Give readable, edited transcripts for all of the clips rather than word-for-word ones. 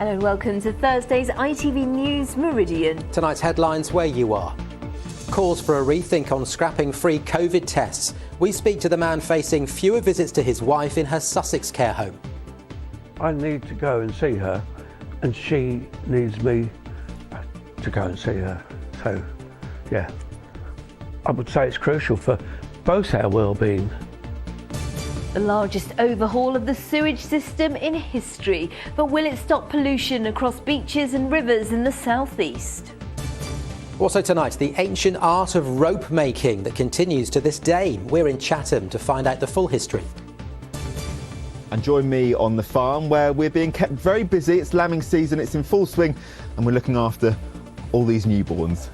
Hello and welcome to Thursday's ITV News Meridian. Tonight's headlines where you are. Calls for a rethink on scrapping free COVID tests. We speak to the man facing fewer visits to his wife in her Sussex care home. I need to go and see her and she needs me to go and see her. So, yeah, I would say it's crucial for both our well-being. The largest overhaul of the sewage system in history. But will it stop pollution across beaches and rivers in the southeast? Also tonight, the ancient art of rope making that continues to this day. We're in Chatham to find out the full history. And join me on the farm where we're being kept very busy. It's lambing season, it's in full swing, and we're looking after all these newborns.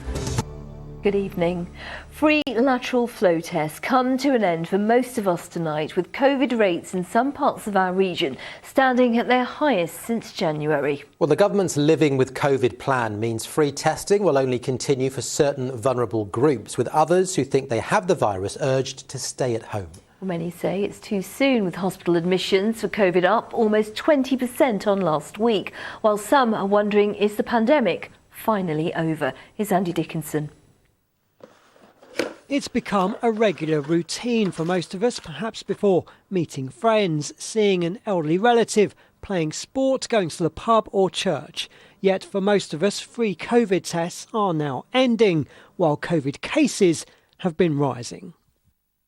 Good evening. Free lateral flow tests come to an end for most of us tonight, with COVID rates in some parts of our region standing at their highest since January. Well, the government's Living with COVID plan means free testing will only continue for certain vulnerable groups, with others who think they have the virus urged to stay at home. Many say it's too soon, with hospital admissions for COVID up almost 20% on last week, while some are wondering, is the pandemic finally over? Here's Andy Dickinson. It's become a regular routine for most of us, perhaps before meeting friends, seeing an elderly relative, playing sport, going to the pub or church. Yet for most of us, free COVID tests are now ending, while COVID cases have been rising.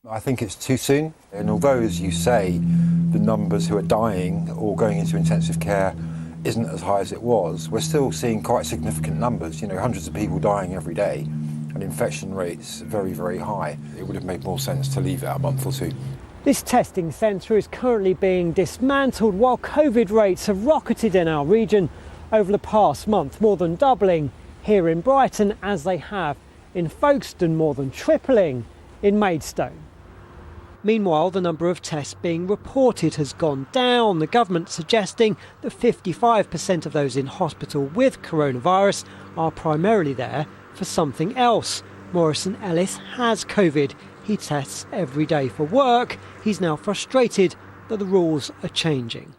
I think it's too soon, and although, as you say, the numbers who are dying or going into intensive care isn't as high as it was, we're still seeing quite significant numbers, hundreds of people dying every day. And infection rates very, very high. It would have made more sense to leave it a month or two. This testing centre is currently being dismantled while COVID rates have rocketed in our region over the past month, more than doubling here in Brighton, as they have in Folkestone, more than tripling in Maidstone. Meanwhile, the number of tests being reported has gone down, the government suggesting that 55% of those in hospital with coronavirus are primarily there for something else. Morrison Ellis has COVID. He tests every day for work. He's now frustrated that the rules are changing.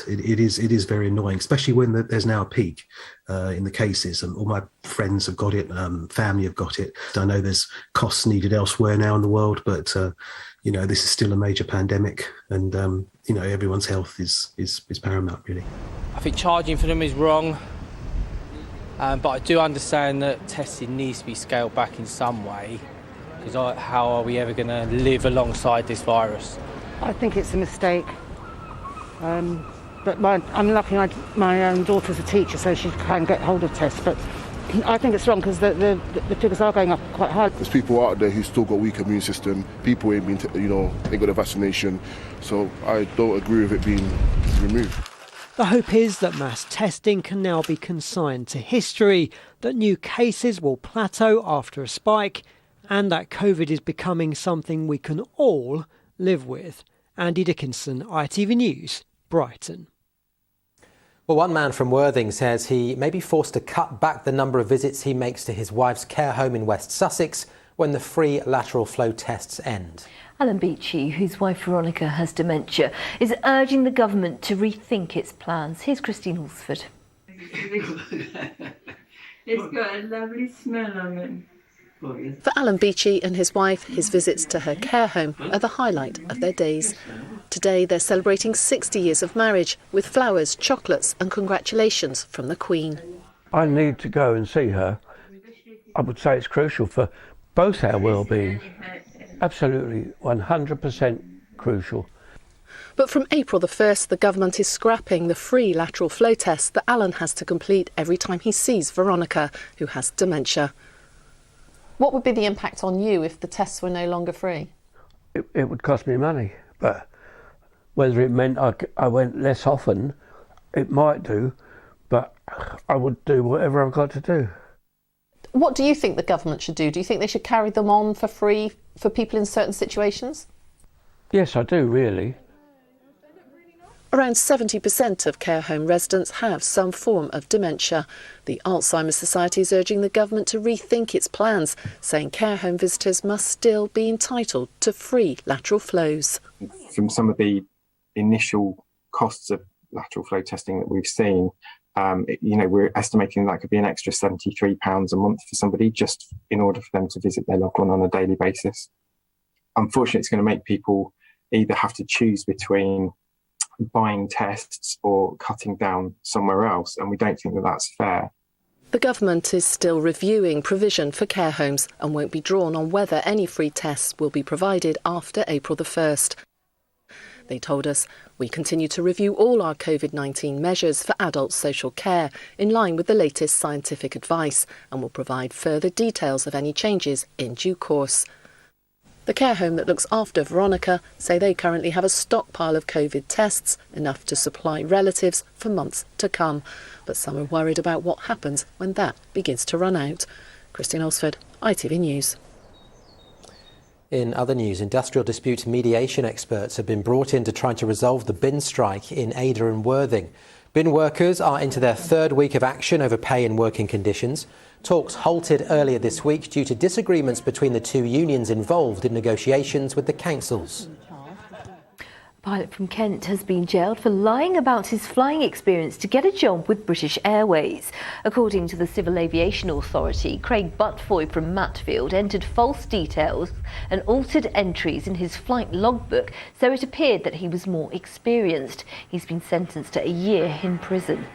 It is very annoying, especially when there's now a peak in the cases, and all my friends have got it, family have got it. I know there's costs needed elsewhere now in the world, but this is still a major pandemic, and everyone's health is paramount, really. I think charging for them is wrong. But I do understand that testing needs to be scaled back in some way, because how are we ever going to live alongside this virus? I think it's a mistake. But I'm lucky my daughter's a teacher, so she can get hold of tests. But I think it's wrong because the figures are going up quite high. There's people out there who still got weak immune system. People ain't got a vaccination. So I don't agree with it being removed. The hope is that mass testing can now be consigned to history, that new cases will plateau after a spike, and that COVID is becoming something we can all live with. Andy Dickinson, ITV News, Brighton. Well, one man from Worthing says he may be forced to cut back the number of visits he makes to his wife's care home in West Sussex when the free lateral flow tests end. Alan Beachy, whose wife Veronica has dementia, is urging the government to rethink its plans. Here's Christine Alsford. It's got a lovely smell on it. For Alan Beachy and his wife, his visits to her care home are the highlight of their days. Today they're celebrating 60 years of marriage with flowers, chocolates and congratulations from the Queen. I need to go and see her. I would say it's crucial for both our well-being. Absolutely, 100% crucial. But from April the 1st, the government is scrapping the free lateral flow test that Alan has to complete every time he sees Veronica, who has dementia. What would be the impact on you if the tests were no longer free? It would cost me money, but whether it meant I went less often, it might do, but I would do whatever I've got to do. What do you think the government should do? Do you think they should carry them on for free for people in certain situations? Yes, I do, really. Around 70% of care home residents have some form of dementia. The Alzheimer's Society is urging the government to rethink its plans, saying care home visitors must still be entitled to free lateral flows. From some of the initial costs of lateral flow testing that we've seen, We're estimating that could be an extra £73 a month for somebody just in order for them to visit their loved one on a daily basis. Unfortunately, it's going to make people either have to choose between buying tests or cutting down somewhere else, and we don't think that that's fair. The government is still reviewing provision for care homes and won't be drawn on whether any free tests will be provided after April the 1st. They told us, we continue to review all our COVID-19 measures for adult social care in line with the latest scientific advice and will provide further details of any changes in due course. The care home that looks after Veronica say they currently have a stockpile of COVID tests, enough to supply relatives for months to come. But some are worried about what happens when that begins to run out. Christine Alsford, ITV News. In other news, industrial dispute mediation experts have been brought in to try to resolve the bin strike in Ada and Worthing. Bin workers are into their third week of action over pay and working conditions. Talks halted earlier this week due to disagreements between the two unions involved in negotiations with the councils. A pilot from Kent has been jailed for lying about his flying experience to get a job with British Airways. According to the Civil Aviation Authority, Craig Butfoy from Matfield entered false details and altered entries in his flight logbook, so it appeared that he was more experienced. He's been sentenced to a year in prison.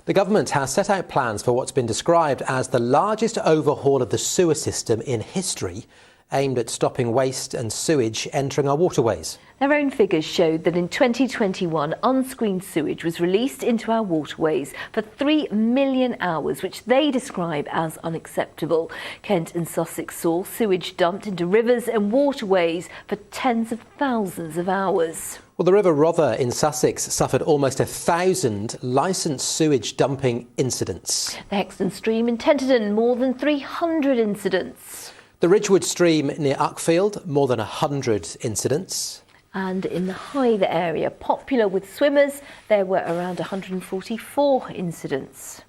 The government has set out plans for what's been described as the largest overhaul of the sewer system in history, aimed at stopping waste and sewage entering our waterways. Their own figures showed that in 2021, unscreened sewage was released into our waterways for 3 million hours, which they describe as unacceptable. Kent and Sussex saw sewage dumped into rivers and waterways for tens of thousands of hours. Well, the River Rother in Sussex suffered almost 1,000 licensed sewage dumping incidents. The Hexton Stream in Tenterden, more than 300 incidents. The Ridgewood Stream near Uckfield, more than 100 incidents. And in the Hythe area, popular with swimmers, there were around 144 incidents.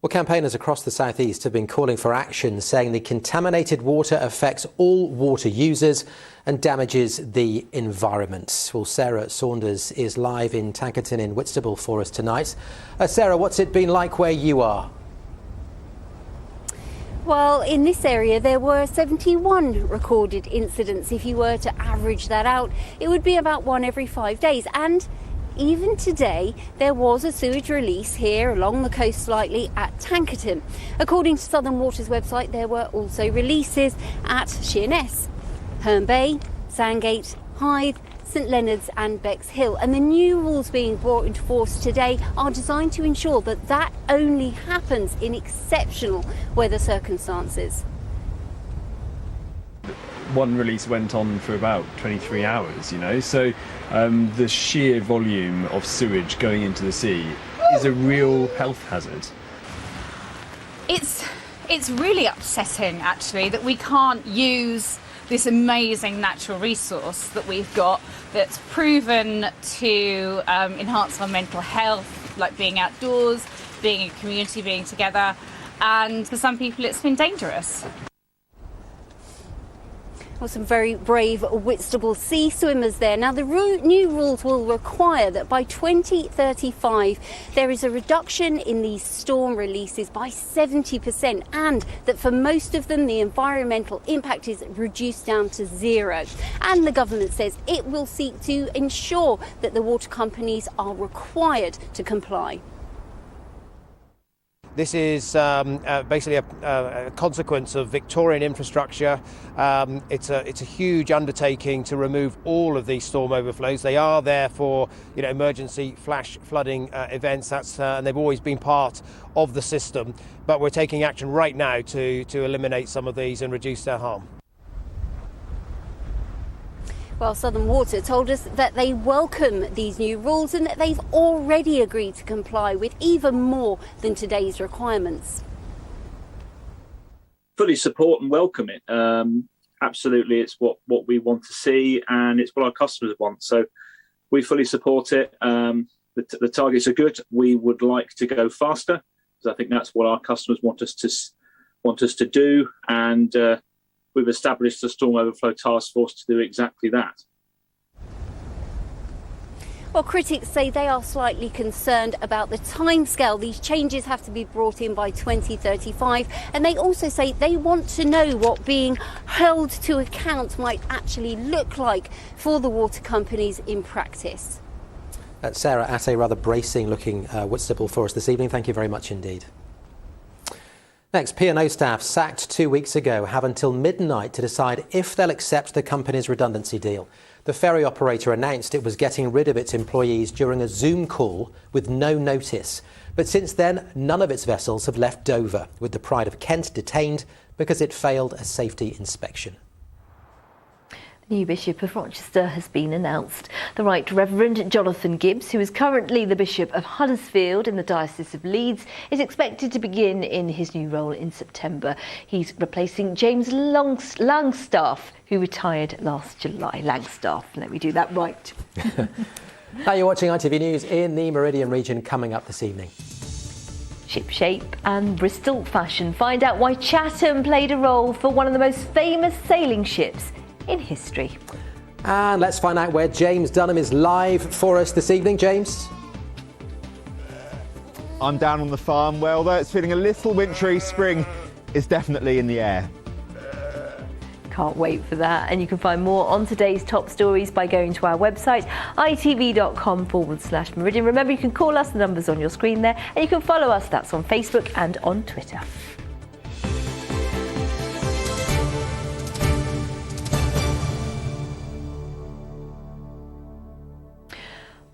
Well, campaigners across the South East have been calling for action, saying the contaminated water affects all water users and damages the environment. Well, Sarah Saunders is live in Tankerton in Whitstable for us tonight. Sarah, what's it been like where you are? Well, in this area there were 71 recorded incidents. If you were to average that out, it would be about one every 5 days. And even today, there was a sewage release here along the coast slightly at Tankerton. According to Southern Water's website, there were also releases at Sheerness, Herne Bay, Sandgate, Hythe, St Leonard's and Bexhill. And the new rules being brought into force today are designed to ensure that that only happens in exceptional weather circumstances. One release went on for about 23 hours, so the sheer volume of sewage going into the sea is a real health hazard. It's really upsetting, actually, that we can't use this amazing natural resource that we've got that's proven to enhance our mental health, like being outdoors, being in community, being together, and for some people it's been dangerous. Well, some very brave Whitstable sea swimmers there. Now, the new rules will require that by 2035 there is a reduction in these storm releases by 70%, and that for most of them the environmental impact is reduced down to zero. And the government says it will seek to ensure that the water companies are required to comply. This is basically a consequence of Victorian infrastructure. It's a huge undertaking to remove all of these storm overflows. They are there for emergency flash flooding events. And they've always been part of the system. But we're taking action right now to eliminate some of these and reduce their harm. Well, Southern Water told us that they welcome these new rules and that they've already agreed to comply with even more than today's requirements. Fully support and welcome it. Absolutely, it's what we want to see, and it's what our customers want. So we fully support it. The targets are good. We would like to go faster, because I think that's what our customers want us to do. And we've established a storm overflow task force to do exactly that. Well, critics say they are slightly concerned about the timescale. These changes have to be brought in by 2035, and they also say they want to know what being held to account might actually look like for the water companies in practice. Sarah, at a rather bracing-looking Whitstable for us this evening. Thank you very much indeed. Next, P&O staff sacked 2 weeks ago have until midnight to decide if they'll accept the company's redundancy deal. The ferry operator announced it was getting rid of its employees during a Zoom call with no notice. But since then, none of its vessels have left Dover, with the Pride of Kent detained because it failed a safety inspection. New Bishop of Rochester has been announced. The Right Reverend Jonathan Gibbs, who is currently the Bishop of Huddersfield in the Diocese of Leeds, is expected to begin in his new role in September. He's replacing James Langstaff, who retired last July. Langstaff, let me do that right. Now you're watching ITV News in the Meridian region, coming up this evening. Shipshape and Bristol fashion. Find out why Chatham played a role for one of the most famous sailing ships in history. And let's find out where James Dunham is live for us this evening. James? I'm down on the farm. Well, though it's feeling a little wintry, spring is definitely in the air. Can't wait for that. And you can find more on today's top stories by going to our website, itv.com/Meridian. Remember, you can call us, the numbers on your screen there, and you can follow us. That's on Facebook and on Twitter.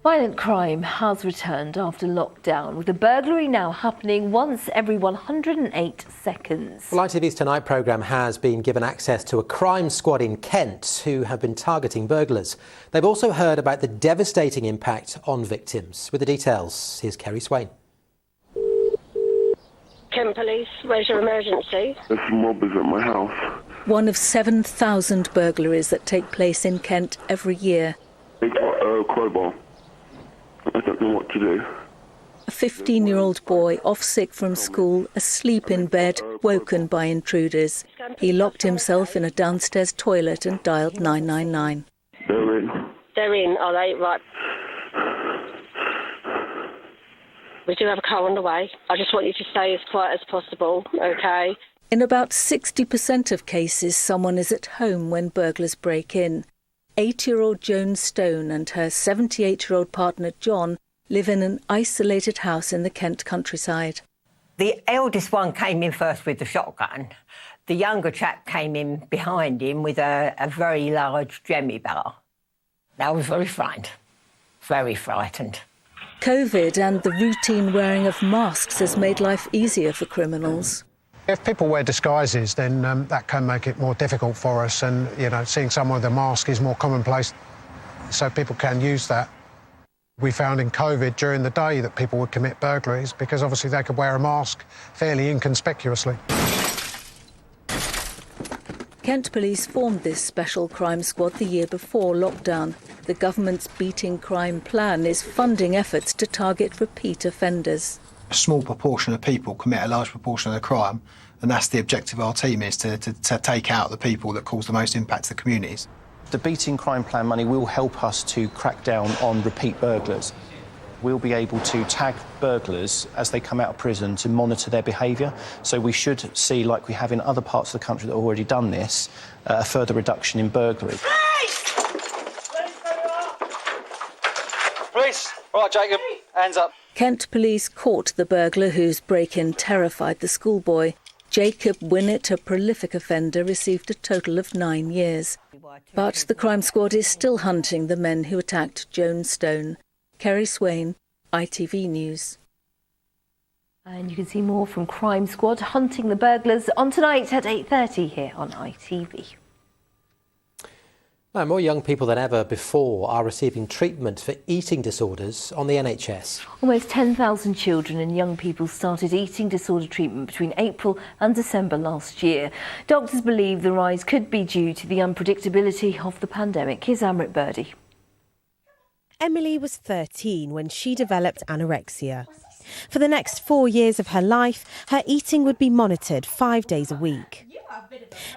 Violent crime has returned after lockdown, with a burglary now happening once every 108 seconds. Well, ITV's Tonight programme has been given access to a crime squad in Kent who have been targeting burglars. They've also heard about the devastating impact on victims. With the details, here's Kerry Swain. Kent Police, where's your emergency? There's some robbers at my house. One of 7,000 burglaries that take place in Kent every year. They got a crowbar. I don't know what to do. A 15-year-old boy off sick from school, asleep in bed, woken by intruders. He locked himself in a downstairs toilet and dialed 999. They're in. They're in, are they? Right. We do have a car on the way. I just want you to stay as quiet as possible, OK? In about 60% of cases, someone is at home when burglars break in. 8-year-old Joan Stone and her 78-year-old partner John live in an isolated house in the Kent countryside. The eldest one came in first with the shotgun. The younger chap came in behind him with a very large jemmy bar. I was very frightened. Very frightened. COVID and the routine wearing of masks has made life easier for criminals. If people wear disguises, then that can make it more difficult for us, and seeing someone with a mask is more commonplace, so people can use that. We found in COVID during the day that people would commit burglaries because obviously they could wear a mask fairly inconspicuously. Kent Police formed this special crime squad the year before lockdown. The government's Beating Crime plan is funding efforts to target repeat offenders. A small proportion of people commit a large proportion of the crime, and that's the objective of our team, is to take out the people that cause the most impact to the communities. The Beating Crime Plan money will help us to crack down on repeat burglars. We'll be able to tag burglars as they come out of prison to monitor their behaviour. So we should see, like we have in other parts of the country that have already done this, a further reduction in burglary. Police! All right, Jacob, hands up. Kent Police caught the burglar whose break-in terrified the schoolboy. Jacob Winnett, a prolific offender, received a total of 9 years. But the crime squad is still hunting the men who attacked Joan Stone. Kerry Swain, ITV News. And you can see more from Crime Squad hunting the burglars on tonight at 8:30 here on ITV. Now, more young people than ever before are receiving treatment for eating disorders on the NHS. Almost 10,000 children and young people started eating disorder treatment between April and December last year. Doctors believe the rise could be due to the unpredictability of the pandemic. Here's Amrit Birdie. Emily was 13 when she developed anorexia. For the next 4 years of her life, her eating would be monitored 5 days a week.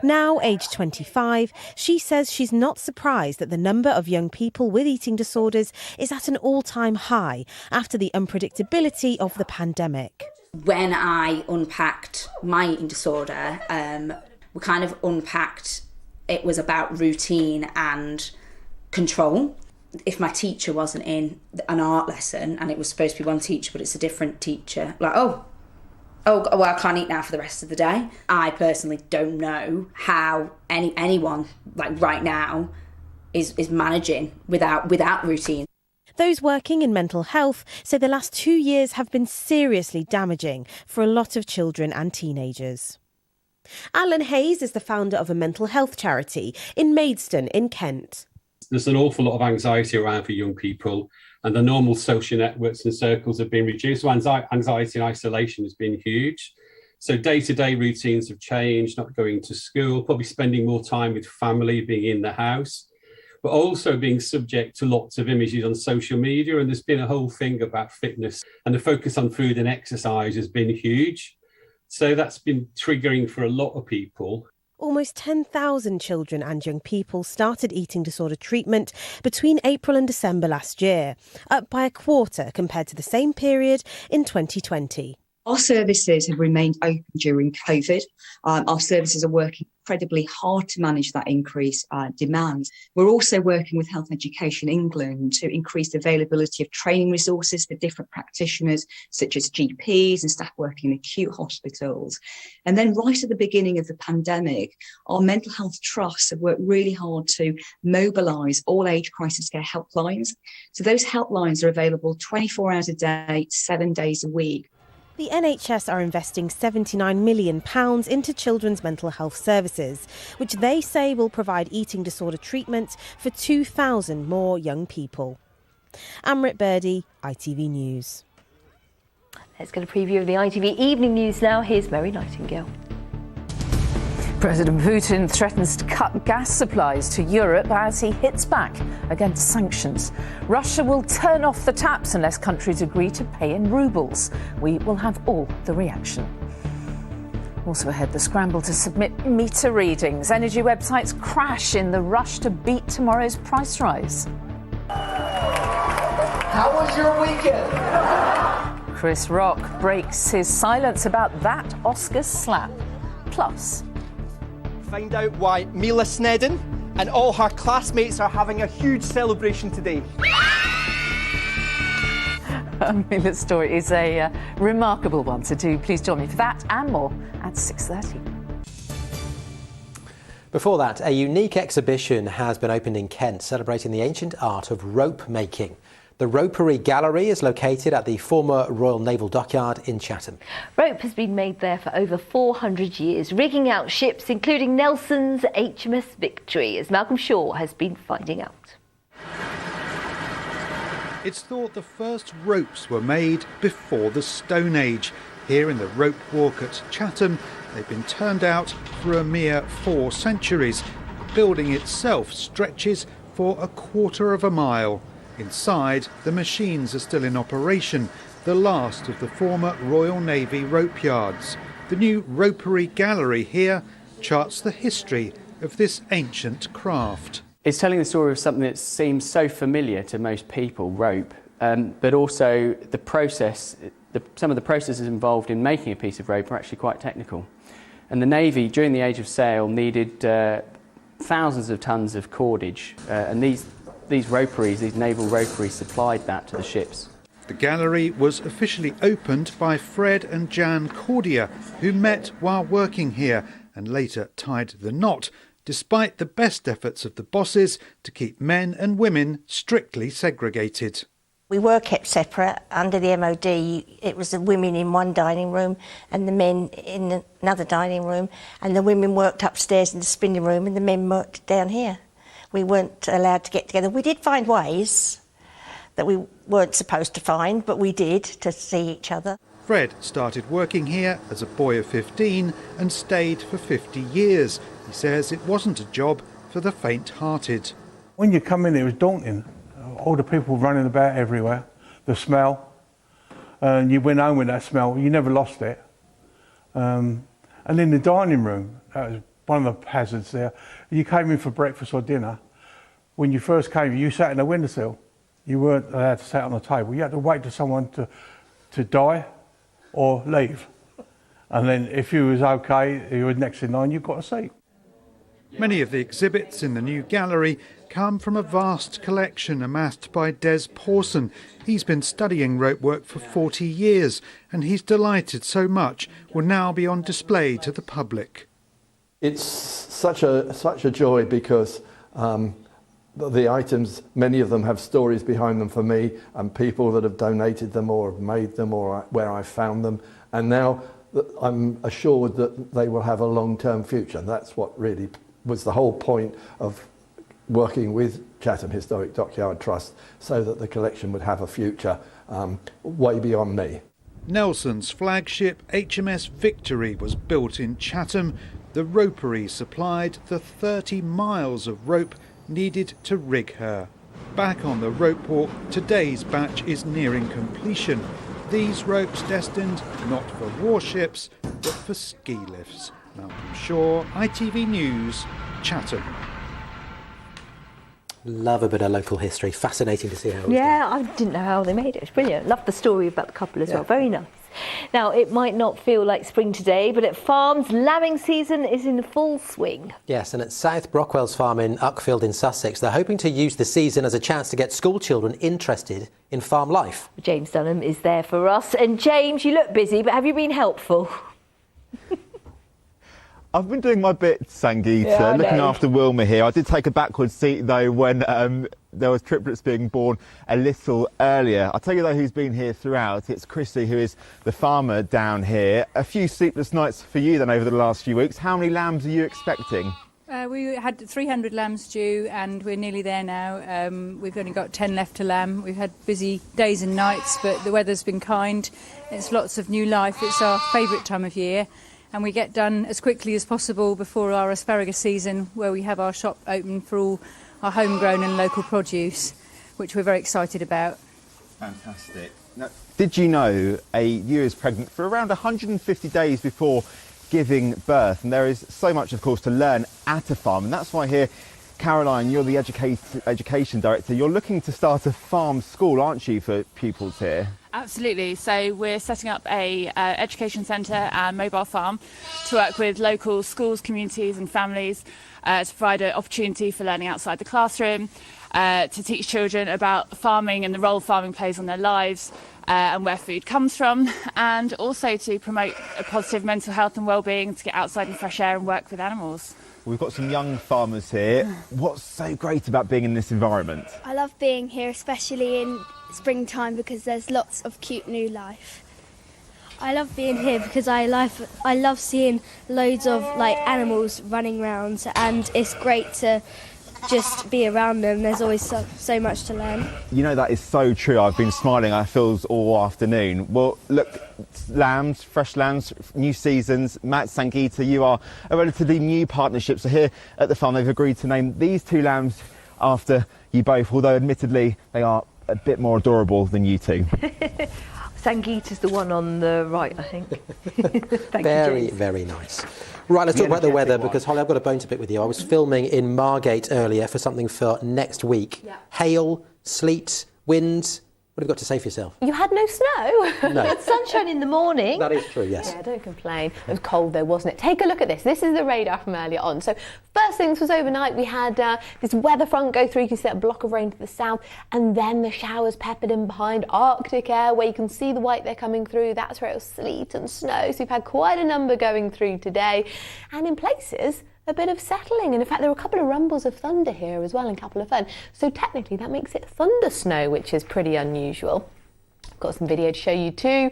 Now aged 25, she says she's not surprised that the number of young people with eating disorders is at an all-time high after the unpredictability of the pandemic. When I unpacked my eating disorder, we kind of unpacked it was about routine and control. If my teacher wasn't in an art lesson and it was supposed to be one teacher but it's a different teacher, like, oh, well, I can't eat now for the rest of the day. I personally don't know how anyone, like right now, is managing without routine. Those working in mental health say the last 2 years have been seriously damaging for a lot of children and teenagers. Alan Hayes is the founder of a mental health charity in Maidstone in Kent. There's an awful lot of anxiety around for young people, and the normal social networks and circles have been reduced. So anxiety and isolation has been huge. So day-to-day routines have changed, not going to school, probably spending more time with family, being in the house, but also being subject to lots of images on social media. And there's been a whole thing about fitness, and the focus on food and exercise has been huge. So that's been triggering for a lot of people. Almost 10,000 children and young people started eating disorder treatment between April and December last year, up by a quarter compared to the same period in 2020. Our services have remained open during COVID. Our services are working incredibly hard to manage that increased demand. We're also working with Health Education England to increase the availability of training resources for different practitioners, such as GPs and staff working in acute hospitals. And then right at the beginning of the pandemic, our mental health trusts have worked really hard to mobilise all age crisis care helplines. So those helplines are available 24 hours a day, 7 days a week. The NHS are investing £79 million into children's mental health services, which they say will provide eating disorder treatment for 2,000 more young people. Amrit Birdie, ITV News. Let's get a preview of the ITV evening news now. Here's Mary Nightingale. President Putin threatens to cut gas supplies to Europe as he hits back against sanctions. Russia will turn off the taps unless countries agree to pay in rubles. We will have all the reaction. Also ahead, the scramble to submit meter readings. Energy websites crash in the rush to beat tomorrow's price rise. How was your weekend? Chris Rock breaks his silence about that Oscar slap. Plus, find out why Mila Snedden and all her classmates are having a huge celebration today. Mila's story is a remarkable one, so do please join me for that and more at 6:30. Before that, a unique exhibition has been opened in Kent celebrating the ancient art of rope making. The Ropery Gallery is located at the former Royal Naval Dockyard in Chatham. Rope has been made there for over 400 years, rigging out ships including Nelson's HMS Victory, as Malcolm Shaw has been finding out. It's thought the first ropes were made before the Stone Age. Here in the Rope Walk at Chatham, they've been turned out for a mere 4 centuries. The building itself stretches for a quarter of a mile. Inside, the machines are still in operation, the last of the former Royal Navy rope yards. The new Ropery Gallery here charts the history of this ancient craft. It's telling the story of something that seems so familiar to most people, rope, but also the process, some of the processes involved in making a piece of rope are actually quite technical. And the Navy, during the Age of Sail, needed thousands of tons of cordage, and these roperies, these naval roperies, supplied that to the ships. The gallery was officially opened by Fred and Jan Cordier, who met while working here and later tied the knot, despite the best efforts of the bosses to keep men and women strictly segregated. We were kept separate. Under the MOD, it was the women in one dining room and the men in another dining room, and the women worked upstairs in the spinning room and the men worked down here. We weren't allowed to get together. We did find ways that we weren't supposed to find, but we did, to see each other. Fred started working here as a boy of 15 and stayed for 50 years. He says it wasn't a job for the faint-hearted. When you come in, it was daunting. All the people running about everywhere, the smell, and you went home with that smell. You never lost it. And in the dining room, that was one of the hazards there. You came in for breakfast or dinner. When you first came, you sat in the windowsill. You weren't allowed to sit on the table. You had to wait for someone to die or leave. And then if you was okay, you were next in line, you got a seat. Many of the exhibits in the new gallery come from a vast collection amassed by Des Pawson. He's been studying rope work for 40 years, and he's delighted so much will now be on display to the public. It's such a joy because the items, many of them have stories behind them for me and people that have donated them or have made them or where I found them. And now I'm assured that they will have a long-term future. That's what really was the whole point of working with Chatham Historic Dockyard Trust, so that the collection would have a future way beyond me. Nelson's flagship HMS Victory was built in Chatham. The ropery supplied the 30 miles of rope needed to rig her. Back on the rope walk, today's batch is nearing completion. These ropes destined not for warships, but for ski lifts. Malcolm Shaw, ITV News, Chatham. Love a bit of local history. Fascinating to see how it was Yeah, I didn't know how they made it. It's brilliant. Love the story about the couple as well. Very nice. Now, it might not feel like spring today, but at farms, lambing season is in full swing. Yes, and at South Brockwell's farm in Uckfield in Sussex, they're hoping to use the season as a chance to get school children interested in farm life. James Dunham is there for us. And James, you look busy, but have you been helpful? I've been doing my bit, Sangeeta, looking after Wilma here. I did take a backward seat, though, when there was triplets being born a little earlier. I'll tell you, though, who's been here throughout. It's Chrissy, who is the farmer down here. A few sleepless nights for you, then, over the last few weeks. How many lambs are you expecting? We had 300 lambs due, and we're nearly there now. We've only got 10 left to lamb. We've had busy days and nights, but the weather's been kind. It's lots of new life. It's our favourite time of year. And we get done as quickly as possible before our asparagus season, where we have our shop open for all our homegrown and local produce, which we're very excited about. Fantastic. Now, did you know a ewe is pregnant for around 150 days before giving birth? And there is so much, of course, to learn at a farm. And that's why here, Caroline, you're the education director. You're looking to start a farm school, aren't you, for pupils here? Absolutely. So we're setting up a education centre and mobile farm to work with local schools, communities and families to provide an opportunity for learning outside the classroom, to teach children about farming and the role farming plays on their lives and where food comes from, and also to promote a positive mental health and well-being, to get outside in fresh air and work with animals. We've got some young farmers here. What's so great about being in this environment? I love being here, especially in springtime, because there's lots of cute new life. I love being here because I love seeing loads of animals running around, and it's great to just be around them. There's always so much to learn. You know, that is so true. I've been smiling at Phil's all afternoon. Well, look, lambs, fresh lambs, new seasons. Matt, Sangeeta, you are a relatively new partnership. So here at the farm, they've agreed to name these two lambs after you both, although admittedly they are a bit more adorable than you two. Sangeeta's the one on the right, I think. Very nice. Right, let's talk about the weather, because Holly, I've got a bone to pick with you. I was filming in Margate earlier for something for next week. Yeah. Hail, sleet, wind. What have you got to say for yourself? You had no snow. No. It's sunshine in the morning. That is true, yes. Yeah, don't complain. It was cold though, wasn't it? Take a look at this. This is the radar from earlier on. So first things was overnight, we had this weather front go through. You can see that block of rain to the south, and then the showers peppered in behind, Arctic air, where you can see the white there coming through. That's where it was sleet and snow. So we've had quite a number going through today, and in places a bit of settling, and in fact there were a couple of rumbles of thunder here as well, and a couple of fun. So technically that makes it thunder snow, which is pretty unusual. Got some video to show you too.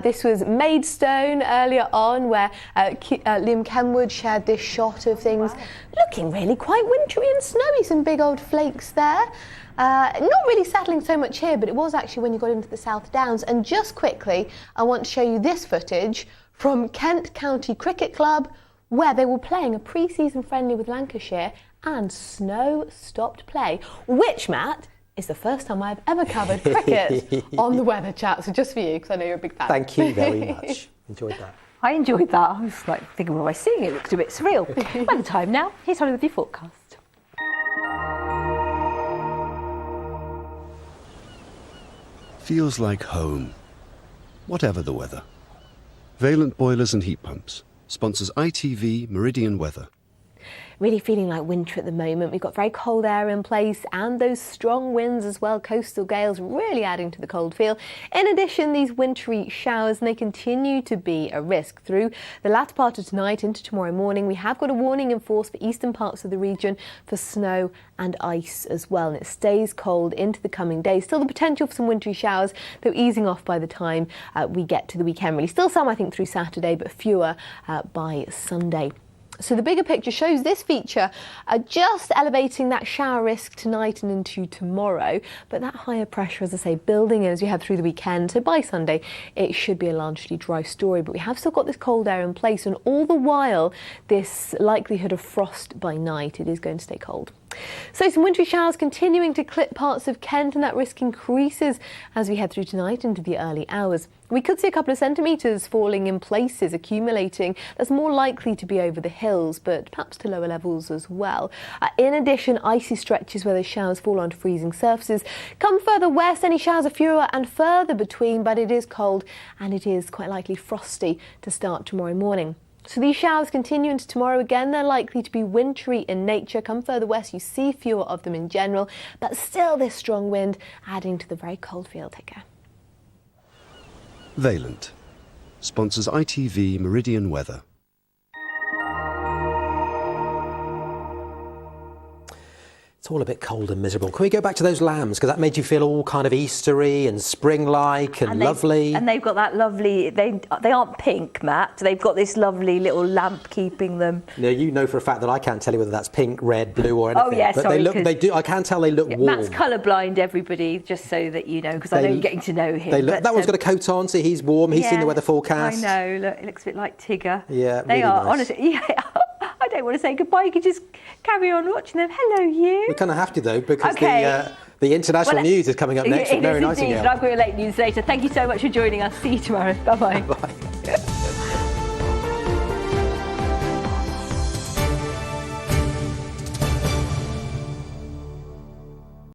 This was Maidstone earlier on, where Liam Kenwood shared this shot of things looking really quite wintry and snowy. Some big old flakes there. Not really settling so much here, but it was actually when you got into the South Downs. And just quickly, I want to show you this footage from Kent County Cricket Club, where they were playing a pre-season friendly with Lancashire, and snow stopped play, which, Matt, is the first time I've ever covered cricket on the Weather Chat. So just for you, because I know you're a big fan. Thank you very much. Enjoyed that. I enjoyed that. I was like thinking, what am I seeing? It looked a bit surreal. Weather time now. Here's Holly with your forecast. Feels like home, whatever the weather. Valent Boilers and Heat Pumps sponsors ITV Meridian Weather. Really feeling like winter at the moment. We've got very cold air in place and those strong winds as well, coastal gales really adding to the cold feel. In addition, these wintry showers, and they continue to be a risk through the latter part of tonight into tomorrow morning. We have got a warning in force for eastern parts of the region for snow and ice as well, and it stays cold into the coming days. Still the potential for some wintry showers, though easing off by the time we get to the weekend. Really, still some I think through Saturday, but fewer by Sunday. So the bigger picture shows this feature just elevating that shower risk tonight and into tomorrow, but that higher pressure, as I say, building in as we head through the weekend. So by Sunday, it should be a largely dry story, but we have still got this cold air in place, and all the while, this likelihood of frost by night, it is going to stay cold. So some wintry showers continuing to clip parts of Kent, and that risk increases as we head through tonight into the early hours. We could see a couple of centimetres falling in places, accumulating. That's more likely to be over the hills, but perhaps to lower levels as well. In addition, icy stretches where those showers fall onto freezing surfaces. Come further west, any showers are fewer and further between, but it is cold and it is quite likely frosty to start tomorrow morning. So these showers continue into tomorrow again. They're likely to be wintry in nature. Come further west, you see fewer of them in general, but still this strong wind adding to the very cold feel. Take care. Valent sponsors ITV Meridian Weather. It's all a bit cold and miserable. Can we go back to those lambs? Because that made you feel all kind of Eastery and spring-like and lovely. And they've got that lovely, they aren't pink, Matt. They've got this lovely little lamp keeping them. Now, you know for a fact that I can't tell you whether that's pink, red, blue or anything. Oh, yeah, but sorry. they do. I can tell they look warm. Matt's colourblind, everybody, just so that you know, because I know you're getting to know him. That one's got a coat on, so he's warm. He's seen the weather forecast. I know. Look, it looks a bit like Tigger. Yeah, they really are, nice. honestly. Yeah. I don't want to say goodbye. You could just carry on watching them. Hello, you. We kind of have to, though, because the international news is coming up next with Mary Nightingale. Indeed, but I've got your late news later. Thank you so much for joining us. See you tomorrow. Bye-bye. Bye.